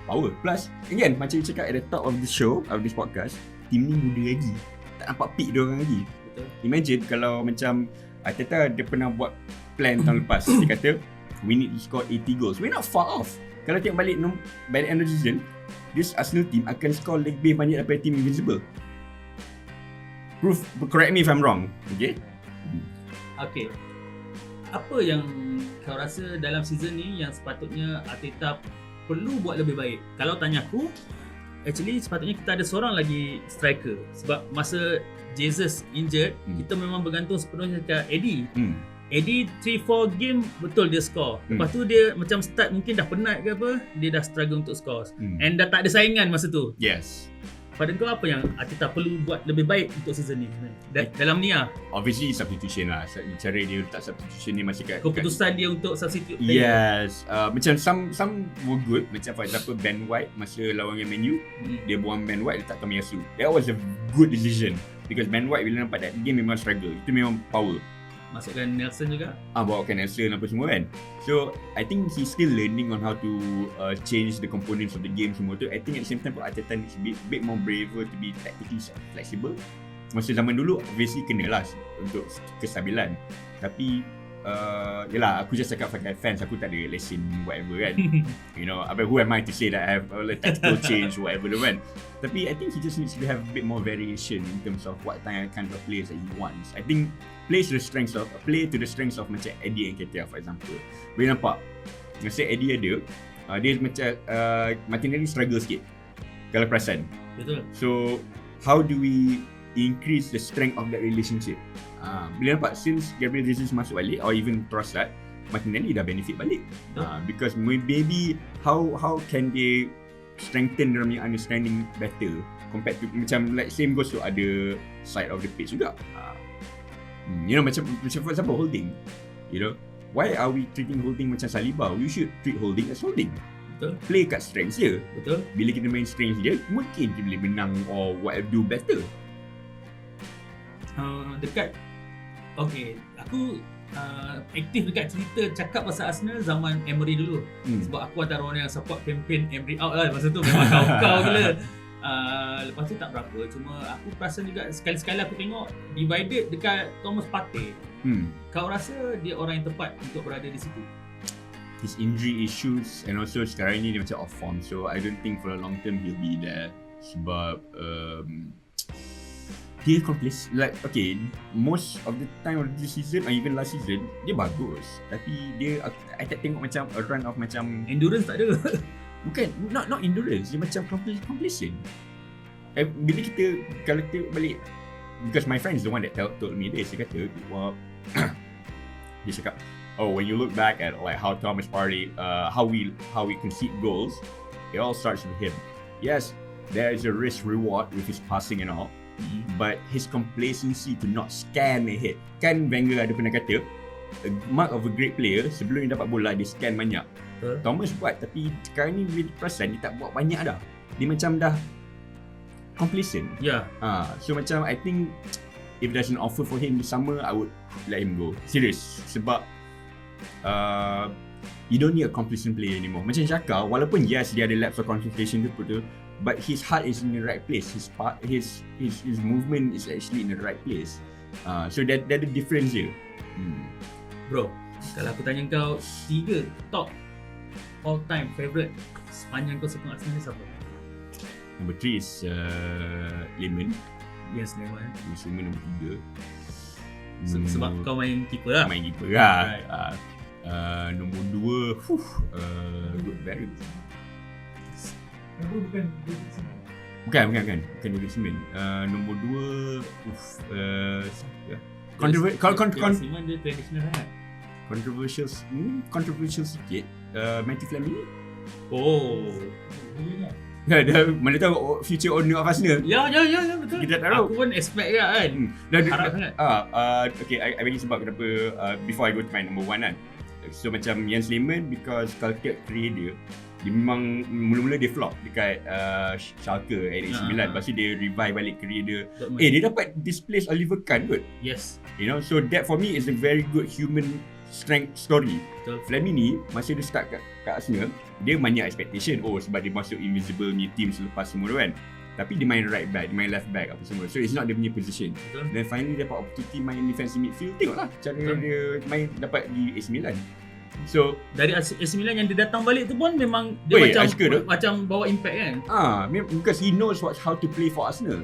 power. Plus again, macam you cakap at the top of the show, of this podcast, team ni muda lagi, tak nampak peak diorang lagi. Betul. Imagine kalau macam Arteta dia pernah buat plan tahun lepas, dia kata we need to score 80 goals. We're not far off. Kalau tengok balik by the end of the season, this Arsenal team akan score lebih banyak daripada team Invincible. Correct me if I'm wrong. Okay. Apa yang kau rasa dalam season ni yang sepatutnya Arteta perlu buat lebih baik? Kalau tanya aku, actually sepatutnya kita ada seorang lagi striker. Sebab masa Jesus injured, kita memang bergantung sepenuhnya dekat Eddie. Eddie 3-4 game betul dia score. Lepas tu dia macam start mungkin dah penat ke apa, dia dah struggle untuk score. And dah tak ada saingan masa tu. Yes. Pada kau apa yang Arteta perlu buat lebih baik untuk season ni? Dalam ni lah. Obviously substitution lah. Cara dia letak substitution ni masih kat keputusan dia untuk substitute player. Yes. Macam some were good. Macam for example Ben White masa lawan dengan Man U, dia buang Ben White letak Tomiyasu. That was a good decision. Because Ben White bila nampak that game memang struggle. Itu memang power. Masukkan Nelson juga. Bawakan Nelson apa semua kan. So I think he's still learning on how to change the components of the game semua tu. I think at the same time Arteta needs to be a bit more braver to be tactically flexible. Masa zaman dulu obviously kenalah untuk kestabilan. Tapi yelah, aku just cakap sebagai fans, aku tak ada lesson whatever kan. You know, who am I to say that I have a tactical change whatever kan. Tapi I think he just needs to have a bit more variation in terms of what kind of players that he wants. I think play to the strengths of macam Eddie and Ketia for example. Boleh nampak masa Eddie ada, dia macam Martinelli struggle sikit kalau perasan. Betul. So how do we increase the strength of that relationship? Boleh nampak since Gabriel Jesus masuk balik or even Trossard, Martinelli dah benefit balik. Because maybe how can they strengthen their understanding better compared to macam like same goes to other side of the pitch juga. You know, macam for example Holding, you know, why are we treating Holding macam Saliba? We should treat Holding as Holding. Betul. Play kat strengths dia. Betul. Bila kita main strengths dia, mungkin kita boleh menang or whatever, do better. Aku aktif dekat cerita cakap pasal Arsenal zaman Emery dulu. Sebab aku antara orang yang support campaign Emery out lah. Masa tu memang kau gila. Lepas tu tak berapa. Cuma aku perasan juga sekali-sekali aku tengok divided dekat Thomas Partey. Kau rasa dia orang yang tepat untuk berada di situ? His injury issues and also sekarang ni dia macam off form, so I don't think for a long term he'll be there. Sebab dia complacent, like okay, most of the time of this season or even last season dia bagus, tapi dia I tak tengok macam a run of macam Endurance tak ada. bukan not endurance, dia macam complacent. Bila kalau kita balik, because my friend is the one that told me this, dia kata well, dia cakap when you look back at like how Thomas Partey how we concede goals, it all starts with him. Yes, there is a risk reward with his passing and all, but his complacency to not scan ahead. Kan Wenger ada pernah kata a mark of a great player, sebelum dia dapat bola dia scan banyak. Thomas buat, tapi sekarang ni bila perasan dia tak buat banyak dah. Dia macam dah complacent. So macam I think if there's an offer for him this summer, I would let him go. Serious. Sebab you don't need a complacent player anymore. Macam Xhaka, walaupun yes dia ada lapse of concentration tu betul, but his heart is in the right place. His movement is actually in the right place. So that the difference here. Bro, kalau aku tanya kau 3 top all time favourite sepanjang kau sokong Arsenal ni siapa? Number 3 is Lehman. Yes, Lehman. Number 3. Sebab kau main keeper lah. Main keeper lah. Right. Nombor 2 very good. Bukan David Seaman. Nombor 2 Seaman dia traditional kan? Controversial sikit. Matthew Fleming. Dia mana tahu future owner of Arsenal. Ya betul. Kita tak tahu. Aku pun expect kan. Harap sangat. Okay, I bagi sebab kenapa before I go to my number 1 kan. So macam Jens Lehmann, because kalau kita career dia memang mula-mula dia flop dekat Schalke at 9. Lepas tu dia revive balik career dia. Dia dapat displace Oliver Kahn kot. Yes. You know, so that for me is a very good human strength story. Betul. Fleming ni masa dia start kat Arsenal, dia banyak expectation sebab dia masuk Invincible ni team selepas semua tu kan. Tapi dia main right back, dia main left back apa semua. So it's not dia punya position. Betul. Then finally dia dapat opportunity main defensive midfield. Tengoklah cara dia main dapat di AC Milan. So dari AC Milan yang dia datang balik tu pun memang dia macam bawa impact kan. Because he knows how to play for Arsenal.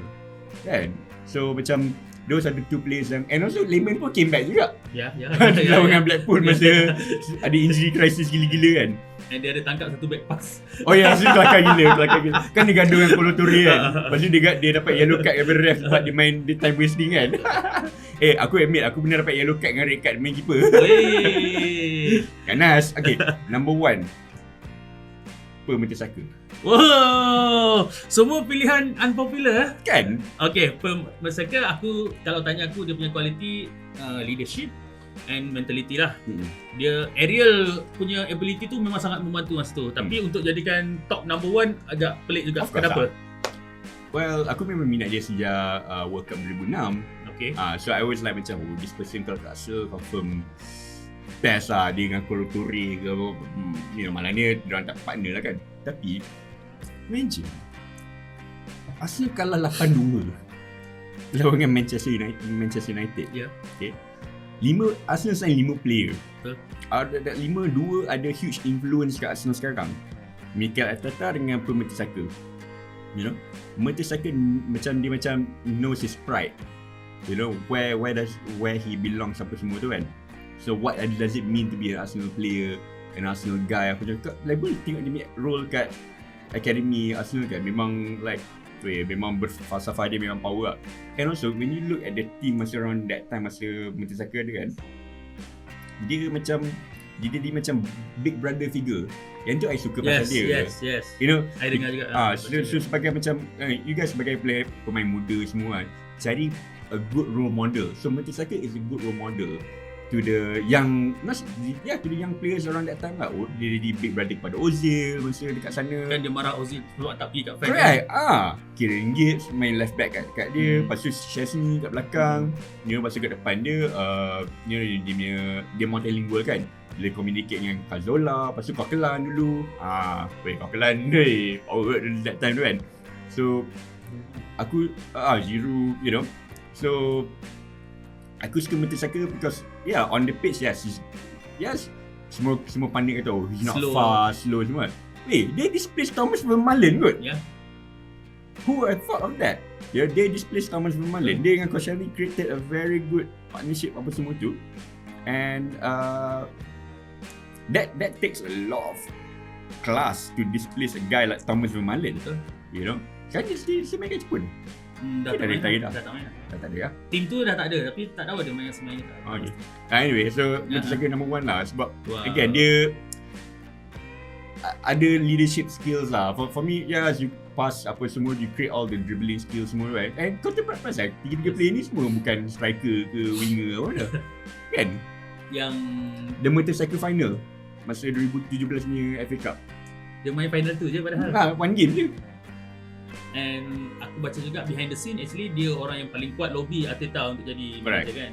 Kan? So macam those are the 2 players yang, and also Lehman pun came back juga. Ya. Lawan dengan Blackpool masa ada injury crisis gila-gila kan. And dia ada tangkap satu back pass. So kelakar gila. Kan dia gaduh dengan Kolo Toure kan. Lepas tu dia dapat yellow card daripada ref sebab dia main dia time wasting kan. Aku admit aku pernah dapat yellow card dengan red card main keeper. Ganas. Okay, number 1 Mertesacker. Wow, semua pilihan unpopular kan? Okay, Mertesacker aku kalau tanya aku dia punya quality leadership and mentality lah. Dia aerial punya ability tu memang sangat membantu masa tu. Tapi untuk jadikan top number 1 agak pelik juga. Kenapa? Well, aku memang minat dia sejak World Cup 2006. Okay. So I always like macam this person kalau tak rasa confirm best lah dia dengan Kolo Toure ke apa. Malangnya diorang tak partner lah kan. Tapi imagine Arsenal kalah 8-2 lawan dengan Manchester United. Ya. Okay. Arsenal sign 5 player. Ada 5 ada huge influence kat Arsenal sekarang. Mikel Arteta dengan Mertesacker. You know, Mertesacker macam knows his pride. You know where he belongs apa semua tu kan. So what does it mean to be an Arsenal player, an Arsenal guy? Aku cakap level tengok dia role kat academy Arsenal kan, memang like memang berfalsafah dia memang power lah. And also when you look at the team masa around that time masa Mertesacker dia kan, dia macam big brother figure. Yang tu I suka pasal dia. Yes. You know, I dengar juga. So sebagai macam you guys sebagai player pemain muda semua kan, cari a good role model. So Mertesacker is a good role model to the young players around that time lah. Dia jadi big brother kepada Ozil masa dekat sana. Kan dia marah Ozil keluar tak pergi kat fan. Correct. Kieran Gibbs main left back kat dia. Lepas tu Chesney kat belakang. Lepas tu kat depan dia dia multilingual kan. Dia communicate dengan Cazorla. Lepas tu Coquelin dulu. Coquelin power that time tu kan. So aku Giroud, you know. So aku suka Mertesacker because on the pitch semua pandai kata he's not Slow. fast, slow semua. They displace Thomas Vermaelen kot. Yeah. Who would have thought of that? They displaced Thomas Vermaelen. Dia dengan Koscielny created a very good partnership apa semua tu. And that takes a lot of class to displace a guy like Thomas Vermaelen. You know. Sekarang dia main kat Jepun. Dah tak main dah. Tak ada ya. Team tu dah tak ada, tapi tak tahu dia main sebenarnya tak. Okay. Anyway, so Mertesacker number 1 lah. Sebab again dia ada leadership skills lah. For me, you pass apa semua, you create all the dribbling skills semua, right? And kau terperasan tiga player ni semua bukan striker ke winger apa dah. Kan? Yang The Mertesacker final masa 2017 ni FA Cup. dia main final tu je padahal. One game je. And aku baca juga behind the scene, actually dia orang yang paling kuat lobby Arteta untuk jadi manager kan.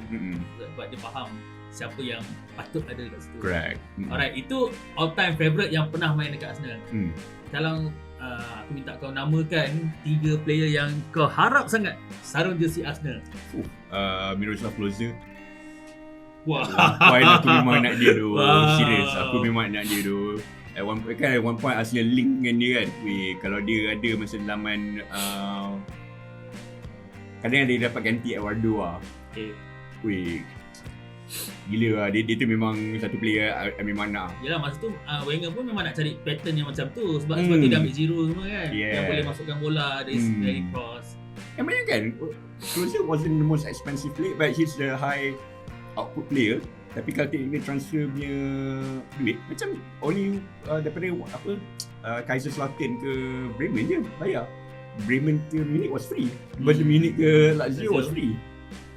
Sebab dia faham siapa yang patut ada dekat situ. Correct. Alright, itu all time favourite yang pernah main dekat Arsenal. Kalau aku minta kau namakan 3 player yang kau harap sangat sarung jersey Arsenal. Miroslav Klose. Wah. Aku memang nak dia tu. Serius, aku memang nak dia tu. At one point Arsenal link dengan dia kan. Kalau dia ada masa zaman kadang dia dapat ganti Eduardo lah. Okay. Gila lah. Dia tu memang satu player memang nak. Yelah, masa tu Wenger pun memang nak cari pattern yang macam tu. Sebab tu dia ambil Giroud semua kan. Yang boleh masukkan bola dari cross. Banyak kan, Klose wasn't the most expensive player, but he's the high output player. Tapi kalau tengok transfer punya duit, macam only daripada Kaiserslautern ke Bremen je bayar. Bremen ke Munich was free. Lepas Munich ke Lazio was free.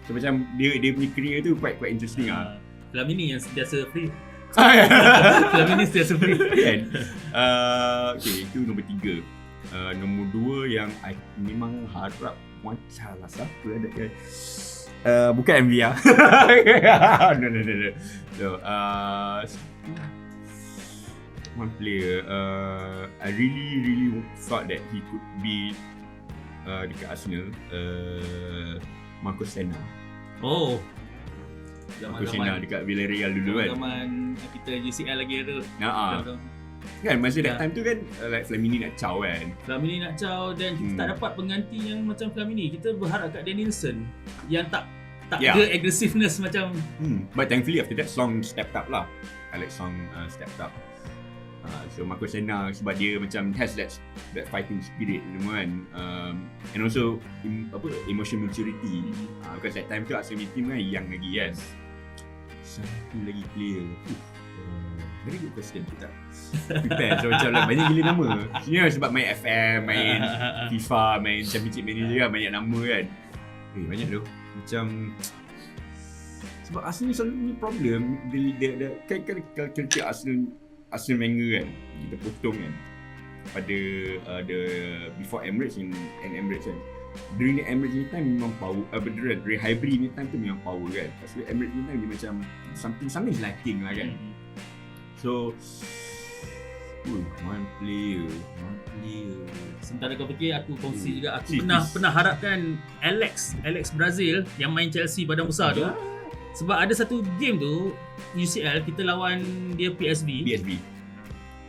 So macam dia punya career tu quite interesting lah. Flamini yang sentiasa free. Flamini sentiasa free. Kan? Okay, itu nombor 3. Nombor 2 yang I memang harap macam lah siapa ada kan. Bukan MV lah. No. One player I really thought that he could be dekat Arsenal, Marco Senna. Marco Senna dekat Villarreal dulu kan. Zaman kita UCL lagi tu. Kan masa that time tu kan like Flamini nak caw kan. Flamini nak caw dan kita tak dapat pengganti yang macam Flamini. Kita berharap kat Danielson yang tak ada aggressiveness macam. But thankfully after that Song stepped up lah. Alex Song stepped up. So Marco Senna sebab dia macam has that fighting spirit semua kan. And also emotional maturity. Because that time tu Arsenal team kan young lagi kan. Satu lagi player. Very good question kita. Prepare. So macam like, banyak gila nama. Sebenarnya sebab main FM, main FIFA, main Championship Manager kan, banyak nama kan. Banyak tu. Macam sebab Arsenal selalu punya problem. Kalau kita Arsene Wenger kan, kita potong kan pada the before Emirates and Emirates kan. During the Emirates ni time memang power, dari Highbury ni time tu memang power kan. Pasal Emirates ni time dia macam something lacking lah kan. So one player. Sementara kau fikir, aku kongsi juga. Aku pernah harapkan Alex Brazil yang main Chelsea badan besar tu. Sebab ada satu game tu UCL kita lawan dia PSV.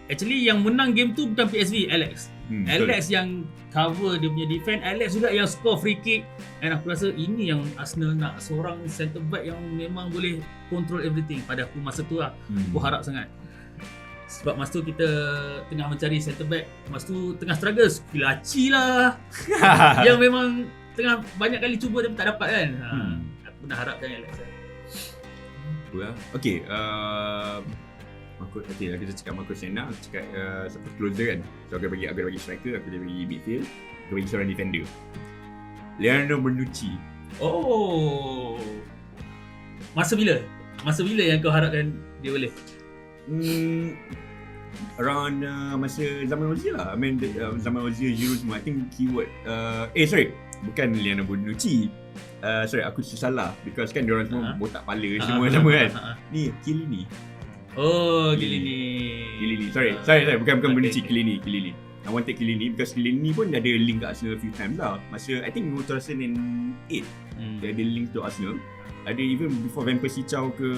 Actually yang menang game tu bukan PSV, Alex. Alex yang cover dia punya defend, Alex juga yang score free kick. And aku rasa ini yang Arsenal nak, seorang centre back yang memang boleh control everything. Pada aku masa tu lah, aku harap sangat. Sebab masa tu kita tengah mencari centre back, masa tu tengah struggle, Pilaci lah yang memang tengah banyak kali cuba tapi tak dapat kan. Aku pernah harapkan Alex lah. Okay, kita cakap Marco Senna, aku cakap siapa closer kan. So aku bagi striker, aku bagi midfield, aku bagi seorang defender, Leonardo Bonucci. Masa bila yang kau harapkan dia boleh? Around masa zaman Ozil lah. I mean zaman Ozil, Giroud semua. I think keyword bukan Leonardo Bonucci. Aku salah because kan diorang semua botak pala semua sama kan. Ni Chiellini. Chiellini. Sorry, bukan Bonucci, Chiellini. I wanted Khalilul because Khalilul pun dah ada link kat Arsenal a few times lah. Masa I think 2008 dia ada link to Arsenal. Ada even before Van Persie caw ke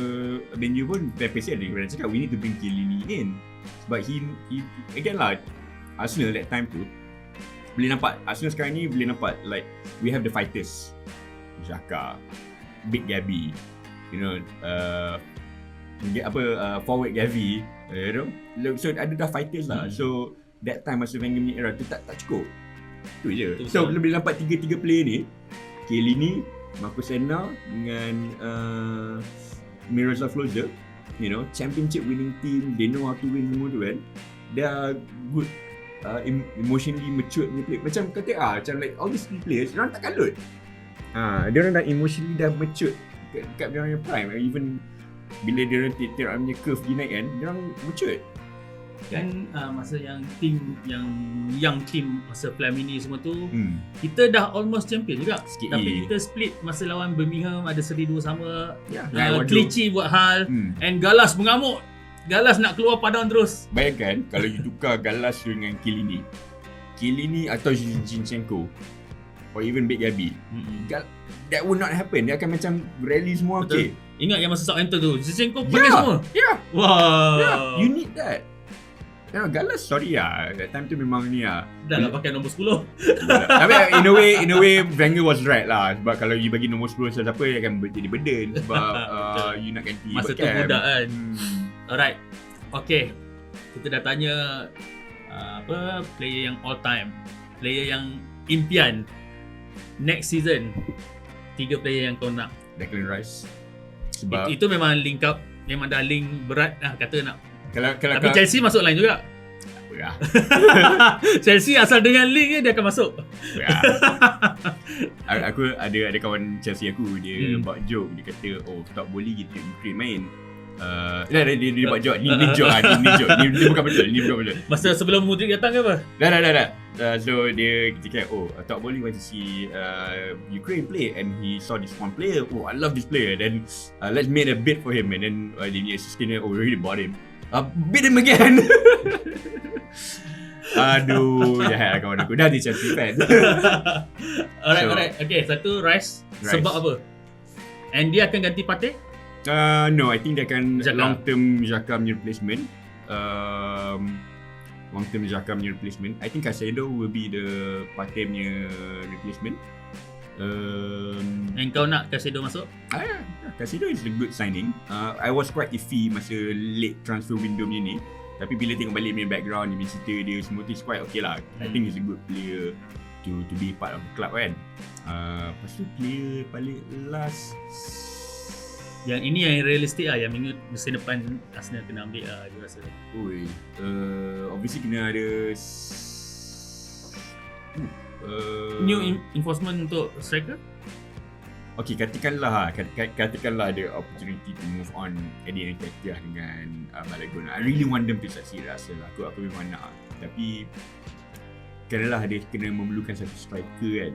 Man U pun, Van Persie ada orang cakap we need to bring Khalilul in. But he again lah, Arsenal that time tu boleh nampak, Arsenal sekarang ni boleh nampak like we have the fighters, Xhaka, Big Gabby, you know, forward Gavi, you know, so ada dah fighters lah. So that time masa Wenger ni era tu tak cukup, tu je. So lebih nampak tiga player ni, Khalilul, Marcus Senna dengan Miroslav Klose, you know, championship winning team, they know how to win semua tu kan. They are good, emotionally matured punya player. Macam kata macam like all these players, diorang tak kalut. Diorang dah emotionally dah matured kat diorang yang prime. Even bila diorang tiap punya curve pergi naik kan, diorang matured. Kan masa yang young team masa Flamini semua tu, kita dah almost champion juga. Tapi kita split masa lawan Birmingham, ada seri 2 sama. Clichy buat hal and Galas mengamuk. Galas nak keluar padang terus. Bayangkan kalau you tukar Galas dengan Khalilul atau Zinchenko or even Big Gabi, that would not happen. Dia akan macam rally semua. Betul. Okay. Ingat yang masa Southampton tu, Zinchenko panggil semua. Wow. You need that. Galas, sorry that time tu memang ni dah lah pakai nombor 10. Tapi in a way Wenger was right lah. Sebab kalau you bagi nombor 10 siapa dia akan jadi burden. Sebab you nak ganti masa tu budak kan. Alright. Okay, kita dah tanya player yang all time, player yang impian next season. 3 player yang kau nak. Declan Rice. Sebab itu memang link up, memang dah link berat lah kata nak. Tapi kalau Chelsea masuk line juga. Ya. Chelsea asal dengan link dia akan masuk. Ya. Aku ada kawan Chelsea aku, dia buat joke, dia kata tak boleh gitu Ukraine main. Dia buat joke. Ni joke. Ni bukan betul. Masa sebelum Mudrik datang ke apa? Dah. So dia cakap tak boleh want to see Ukraine play, and he saw this one player. I love this player. Then let's make a bid for him, and then the assistant already bought him. Bid him again. Aduh, jahat kawan aku. Dah dia Chelsea fan. Alright. Okay, satu Rice. Sebab apa? And dia akan ganti Partey? No, I think dia akan long term Xhaka punya replacement. I think Caicedo will be the Partey punya replacement. And kau nak Caicedo masuk? Caicedo is a good signing. I was quite iffy masa late transfer window ni. Tapi bila tengok balik punya background, dia cerita dia semua tu, quite okay lah. I think he's a good player to be part of the club kan. Lepas tu player paling last, yang ini yang realistik lah, yang minggu musim depan Arsenal kena ambil lah, aku rasa. Obviously kena ada new enforcement untuk striker. Okay, katakanlah ada opportunity to move on Eddie Nketiah dengan Balogun. I really want them to succeed rasa. Aku memang nak. Tapi kenalah dia kena memerlukan satu striker kan.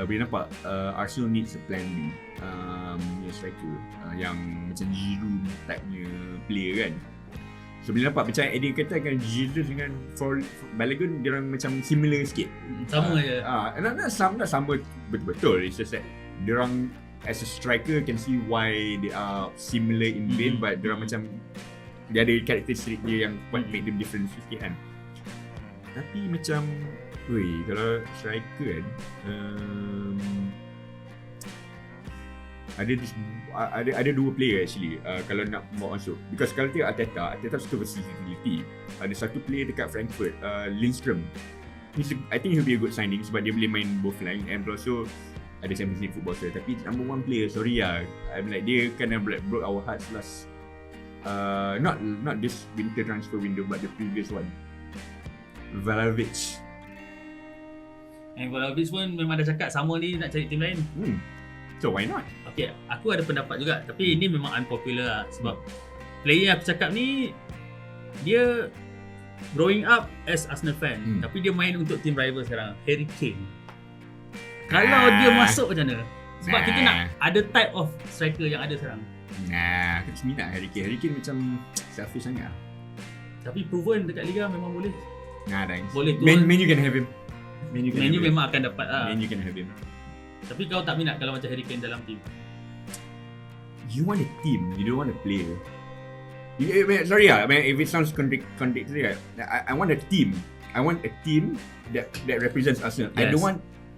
Boleh nampak Arsenal needs a plan B. Striker yang macam Giroud type-nya player kan. So boleh nampak macam Eddie kata dengan Giroud dengan Balogun, dia orang macam similar sikit. Sama je. Nak sama betul-betul. It's just that dia orang as a striker can see why they are similar in vein, but dia orang macam dia ada karakteristik dia yang quite make them different sikit kan. Tapi macam kalau striker kan, ada 2 player actually kalau nak bawa masuk. Because kalau tengok Arteta suka versatility. Ada satu player dekat Frankfurt, Lindstrom. I think he'll be a good signing sebab dia boleh main both line and also ada Champions League football player. Tapi number 1 player, sorry I'm like dia kind of broke our hearts last not this winter transfer window but the previous one. Vlahovic. And Vlahovic pun memang dah cakap sama ni nak cari tim lain. So why not? Okay, aku ada pendapat juga, tapi ini memang unpopular lah. Sebab player yang aku cakap ni, dia growing up as Arsenal fan, tapi dia main untuk team rival sekarang, Harry Kane. Kalau dia masuk macam mana? Sebab kita nak ada type of striker yang ada sekarang. Aku minat Harry Kane. Harry Kane macam selfish sangat. Tapi proven dekat Liga memang boleh. Nah, thanks. Boleh turun. Man you can have him. Man U memang akan dapat Man you can have him. Tapi kau tak minat kalau macam Harry Kane dalam team? You want a team, you don't want a player. Sorry if it sounds contradictory, I want a team. I want a team that represents Arsenal. Yes.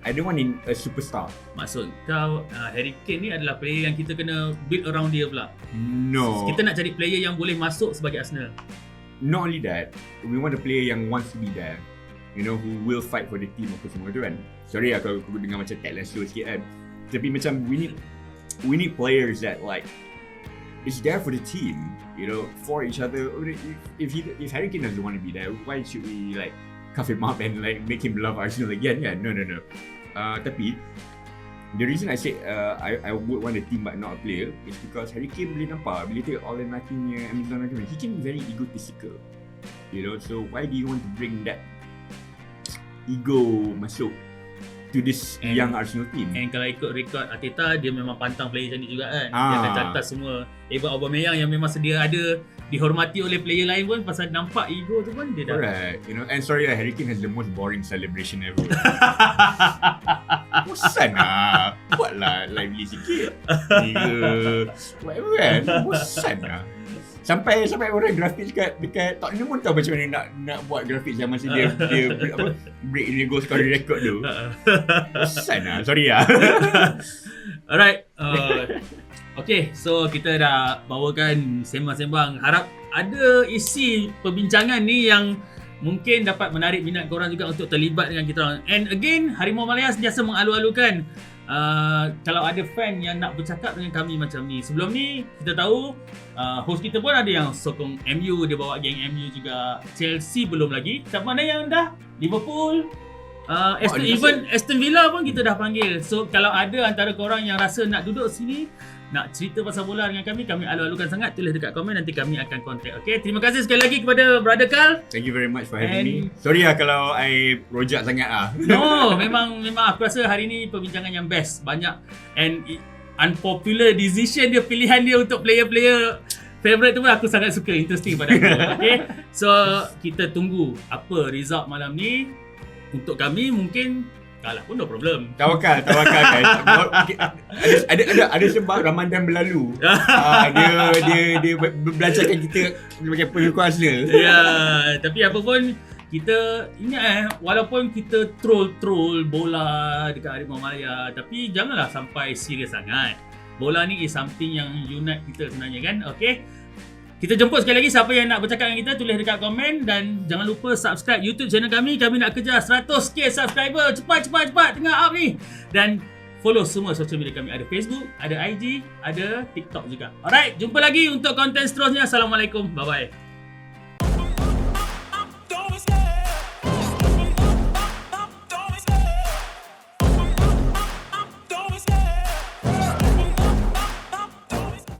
I don't want a superstar. Maksud kau Harry Kane ni adalah player yang kita kena build around dia pula. No. Kita nak cari player yang boleh masuk sebagai Arsenal. Not only that, we want a player yang wants to be there. You know, who will fight for the team apa semua tu kan. Sorry kalau aku dengar macam tagline slow sikit kan. Tapi macam we need players that like is there for the team, you know, for each other. If Harry Kane doesn't want to be there, why should we like cuff him up and like make him love Arsenal again? Yeah, no. Tapi the reason I say I would want a team but not a player is because Harry Kane boleh nampak bila tengok all and nothingnya Amazon argument, he can be very egotistical, you know. So why do you want to bring that ego masuk to this young Arsenal team? And kalau ikut rekod Arteta, dia memang pantang player macam ni juga kan. Dia akan catat semua. Even Aubameyang yang memang sedia ada dihormati oleh player lain pun, pasal nampak ego tu pun dia dah. Correct. You know, and sorry Harry Kane has the most boring celebration ever. Bosan lah. Buatlah lively sikit. Whatever kan. Bosan lah. Sampai orang grafik dekat Tottenham pun tahu macam mana nak buat grafik zaman masa dia break dia goal scoring record tu. Bosan lah. Sorry lah. Alright. Okay, so kita dah bawakan sembang-sembang. Harap ada isi perbincangan ni yang mungkin dapat menarik minat korang juga untuk terlibat dengan kita orang. And again, Harimau Malaya sentiasa mengalu-alukan kalau ada fan yang nak bercakap dengan kami macam ni. Sebelum ni kita tahu host kita pun ada yang sokong MU, dia bawa geng MU juga. Chelsea belum lagi. Siapa mana yang dah? Liverpool, Aston Villa pun kita dah panggil. So kalau ada antara korang yang rasa nak duduk sini, nak cerita pasal bola dengan kami alu-alukan sangat, tulis dekat komen, nanti kami akan contact. Okay, terima kasih sekali lagi kepada Brother Carl. Thank you very much for having me. Sorry lah kalau I rojak sangat lah. No, memang aku rasa hari ni perbincangan yang best. Banyak and unpopular decision dia, pilihan dia untuk player-player favorite tu pun aku sangat suka, interesting pada aku. Okay, so kita tunggu apa result malam ni. Untuk kami mungkin kalah pun no problem. Tawakal guys. Ada sebab Ramadan berlalu. Dia belajarkan kita sebagai penyokong Arsenal. Ya, tapi apa pun kita ingat walaupun kita troll bola dekat Harimau Malaya, tapi janganlah sampai serius sangat. Bola ni is something yang unite kita sebenarnya kan. Okay, kita jemput sekali lagi siapa yang nak bercakap dengan kita, tulis dekat komen. Dan jangan lupa subscribe YouTube channel kami. Kami nak kejar 100k subscriber. Cepat tengah up ni. Dan follow semua social media kami. Ada Facebook, ada IG, ada TikTok juga. Alright, jumpa lagi untuk konten seterusnya. Assalamualaikum, bye bye.